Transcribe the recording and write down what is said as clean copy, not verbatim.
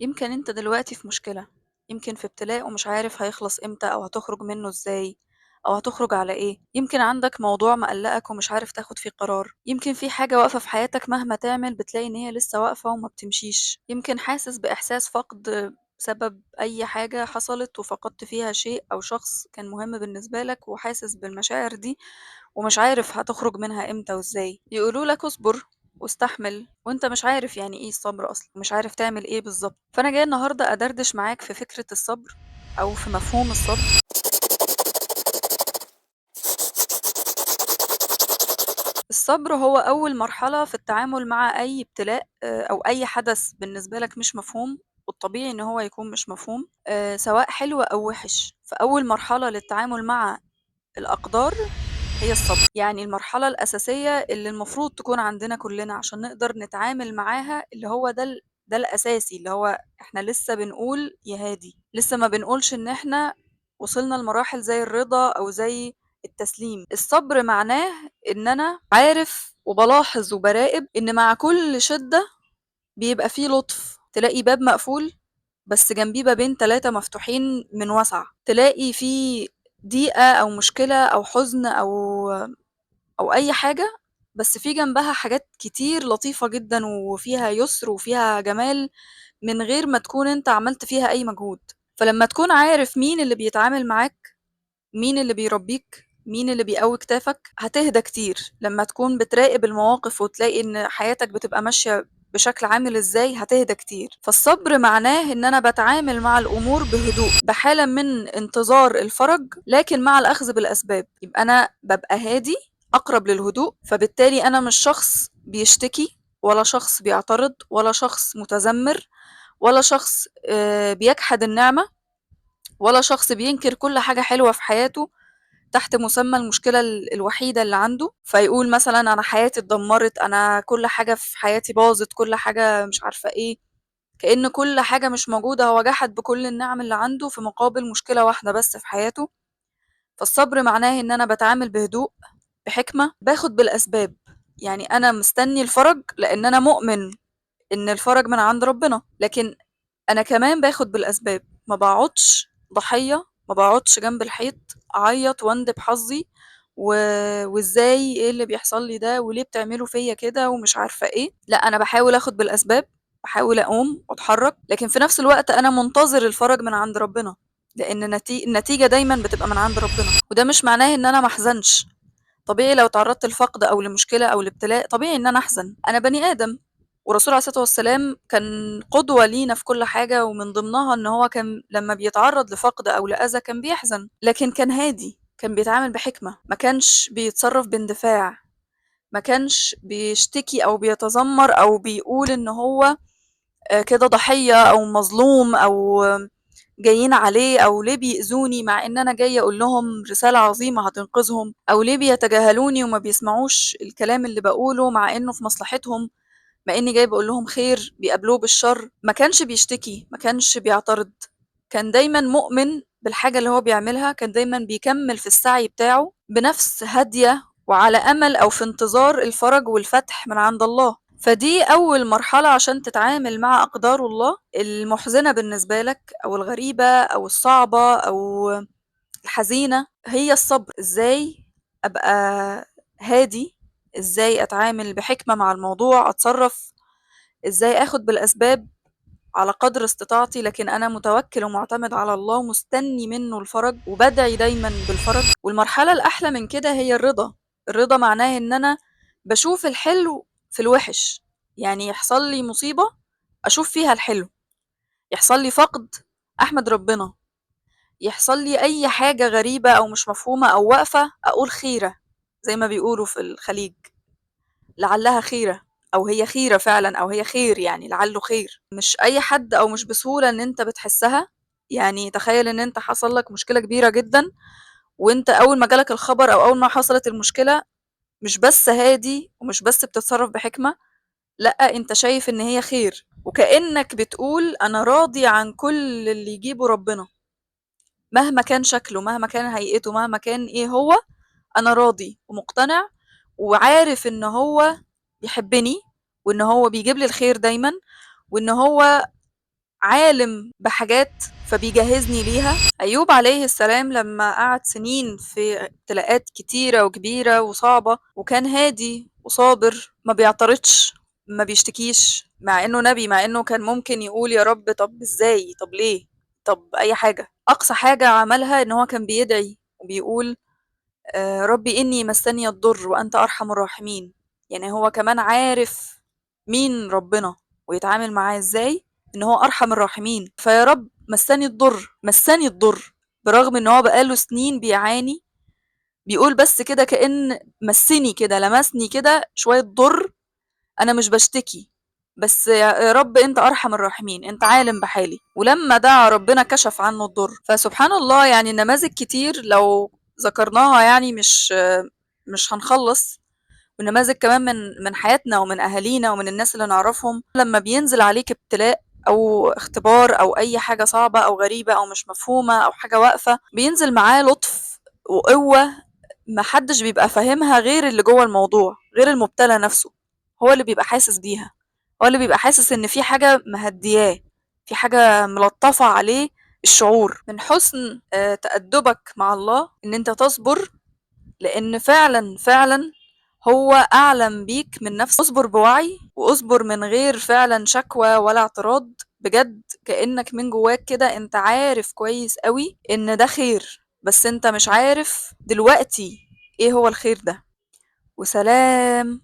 يمكن أنت دلوقتي في مشكلة، يمكن في ابتلاء ومش عارف هيخلص إمتى أو هتخرج منه إزاي أو هتخرج على إيه، يمكن عندك موضوع مقلقك ومش عارف تاخد فيه قرار، يمكن في حاجة واقفة في حياتك مهما تعمل بتلاقي إن هي لسه واقفة وما بتمشيش، يمكن حاسس بإحساس فقد بسبب أي حاجة حصلت وفقدت فيها شيء أو شخص كان مهم بالنسبة لك وحاسس بالمشاعر دي ومش عارف هتخرج منها إمتى وإزاي، يقولوا لك اصبر واستحمل وأنت مش عارف يعني إيه الصبر أصلًا، مش عارف تعمل إيه بالضبط، فأنا جاية النهارده أدردش معاك في فكرة الصبر أو في مفهوم الصبر. الصبر هو أول مرحلة في التعامل مع أي ابتلاء أو أي حدث بالنسبة لك مش مفهوم، والطبيعي إن هو يكون مش مفهوم سواء حلو أو وِحِش، فأول مرحلة للتعامل مع الأقدار هي الصبر، يعني المرحلة الأساسية اللي المفروض تكون عندنا كلنا عشان نقدر نتعامل معاها اللي هو ده الأساسي اللي هو إحنا لسه بنقول يا هادي، لسه ما بنقولش إن إحنا وصلنا لمراحل زي الرضا أو زي التسليم. الصبر معناه إن أنا عارف وبالاحظ وباراقب إن مع كل شدة بيبقى في لطف، تلاقي باب مقفول بس جنبيه بابين 3 مفتوحين من وَسَع، تلاقي في ضيقة أو مشكلة أو حزن أو أي حاجة، بس في جنبها حاجات كتير لطيفة جدًا وفيها يسر وفيها جمال من غير ما تكون أنت عملت فيها أي مجهود، فلمّا تكون عارف مين اللي بيتعامل معاك، مين اللي بيربيك، مين اللي بيقوي كتافك، هتهدى كتير، لمّا تكون بتراقب المواقف وتلاقي إن حياتك بتبقى ماشية بشكل عامل إزاي، هتهدى كتير. فالصبر معناه إن أنا باتعامل مع الأمور بهدوء، بحالة من انتظار الفرج، لكن مع الأخذ بالأسباب، يبقى أنا بابقى هادي، أقرب للهدوء، فبالتالي أنا مش شخص بيشتكي، ولا شخص بيعترض، ولا شخص متذمر، ولا شخص بيجحد النعمة، ولا شخص بينكر كل حاجة حلوة في حياته تحت مسمى المشكلة الوحيدة اللي عنده، فيقول مثلًا أنا حياتي اتدمرت، أنا كل حاجة في حياتي باظت، كل حاجة مش عارفة إيه، كأن كل حاجة مش موجودة، هو جحد بكل النعم اللي عنده في مقابل مشكلة واحدة بس في حياته. فالصبر معناه إن أنا باتعامل بهدوء، بحكمة، باخد بالأسباب، يعني أنا مستني الفرج لإن أنا مؤمن إن الفرج من عند ربنا، لكن أنا كمان باخد بالأسباب، ما باقعدش ضحية، ما باقعدش جنب الحيط أعيط واندب حظي و وإزاي إيه اللي بيحصل لي ده وليه بتعملوا فيّا كده ومش عارفة إيه، لأ أنا باحاول آخد بالأسباب، باحاول أقوم وأتحرك، لكن في نفس الوقت أنا منتظر الفرج من عند ربنا، لإن النتيجة دايمًا بتبقى من عند ربنا، وده مش معناه إن أنا ما احزنش، طبيعي لو اتعرضت لفقد أو لمشكلة أو لابتلاء طبيعي إن أنا أحزن، أنا بني آدم، والرسول عليه الصلاة والسلام كان قدوة لينا في كل حاجة ومن ضمنها إن هو كان لمّا بيتعرض لفقد أو لأذى كان بيحزن، لكن كان هادي، كان بيتعامل بحكمة، ما كانش بيتصرف باندفاع، ما كانش بيشتكي أو بيتذمر أو بيقول إن هو كده ضحية أو مظلوم أو جايين عليه أو ليه بيأذوني مع إن أنا جاية أقول لهم رسالة عظيمة هتنقذهم أو ليه بيتجاهلوني وما بيسمعوش الكلام اللي باقوله مع إنه في مصلحتهم مع إني جاية باقول لهم خير بيقابلوه بالشر، ما كانش بيشتكي، ما كانش بيعترض، كان دايمًا مؤمن بالحاجة اللي هو بيعملها، كان دايمًا بيكمّل في السعي بتاعه بنَفْس هادية وعلى أمل أو في انتظار الفرج والفتح من عند الله، فدي أول مرحلة عشان تتعامل مع أقدار الله المحزنة بالنسبة لك أو الغريبة أو الصعبة أو الحزينة، هي الصبر، إزاي أبقى هادي، إزاي أتعامل بحكمة مع الموضوع، أتصرّف إزاي آخُد بالأسباب على قدر استطاعتي، لكن أنا متوكِّل ومُعتمد على الله ومستنّي منّه الفرج وبادعي دايمًا بالفرج، والمرحلة الأحلى من كده هي الرضا، الرضا معناه إن أنا باشوف الحلو في الوِحِش، يعني يحصل لي مصيبة أشوف فيها الحلو، يحصل لي فقد أحمد ربنا، يحصل لي أي حاجة غريبة أو مش مفهومة أو واقفة أقول خيرة، زي ما بيقولوا في الخليج. لعلها خيرة أو هي خيرة فعلًا أو هي خير يعني لعله خير، مش أي حد أو مش بسهولة إن أنت بتحسّها، يعني تخيّل إن أنت حصل لك مشكلة كبيرة جدًا وأنت أول ما جالك الخبر أو أول ما حصلت المشكلة مش بس هادي ومش بس بتتصرّف بحكمة، لأ أنت شايف إن هي خير، وكإنّك بتقول أنا راضي عن كل اللي يجيبه ربنا، مهما كان شكله، مهما كان هيئته، مهما كان إيه هو، أنا راضي ومقتنع وعارف إن هو بيحبني وإن هو بيجيب لي الخير دايمًا وإن هو عالم بحاجات فبيجهزني ليها. أيوب عليه السلام لما قعد سنين في ابتلاءات كتيرة وكبيرة وصعبة وكان هادي وصابر، ما بيعترضش، ما بيشتكيش، مع انه نبي، مع انه كان ممكن يقول يا رب طب ازاي، طب ليه، طب اي حاجة. اقصى حاجة عملها ان هو كان بيدعي وبيقول ربي إني مسني الضر وأنت أرحم الراحمين. يعني هو كمان عارف مين ربنا ويتعامل معاه إزاي، إن هو أرحم الراحمين. فيا رب مسني الضر، مسني الضر، برغم إن هو بقاله سنين بيعاني، بيقول بس كده كأن مسني كده، لمسني كده شوية ضر، أنا مش بشتكي، بس يا رب أنت أرحم الراحمين، أنت عالم بحالي. ولما دعا ربنا كشف عنه الضر. فسبحان الله، يعني نماذج كتير لو ذكرناها يعني مش هنخلص. ونماذج كمان من حياتنا ومن أهالينا ومن الناس اللي نعرفهم، لما بينزل عليك ابتلاء أو اختبار أو أي حاجة صعبة أو غريبة أو مش مفهومة أو حاجة واقفة، بينزل معاه لطف وقوة ما حدش بيبقى فاهمها غير اللي جوه الموضوع، غير المبتلى نفسه. هو اللي بيبقى حاسس بيها، هو اللي بيبقى حاسس ان في حاجة مهدياه، في حاجة ملطفة عليه الشعور. من حسن تأدبك مع الله ان انت تصبر، لان فعلا فعلا هو اعلم بيك من نفسك. اصبر بوعي واصبر من غير فعلا شكوى ولا اعتراض، بجد كأنك من جواك كده انت عارف كويس قوي ان ده خير، بس انت مش عارف دلوقتي ايه هو الخير ده. وسلام.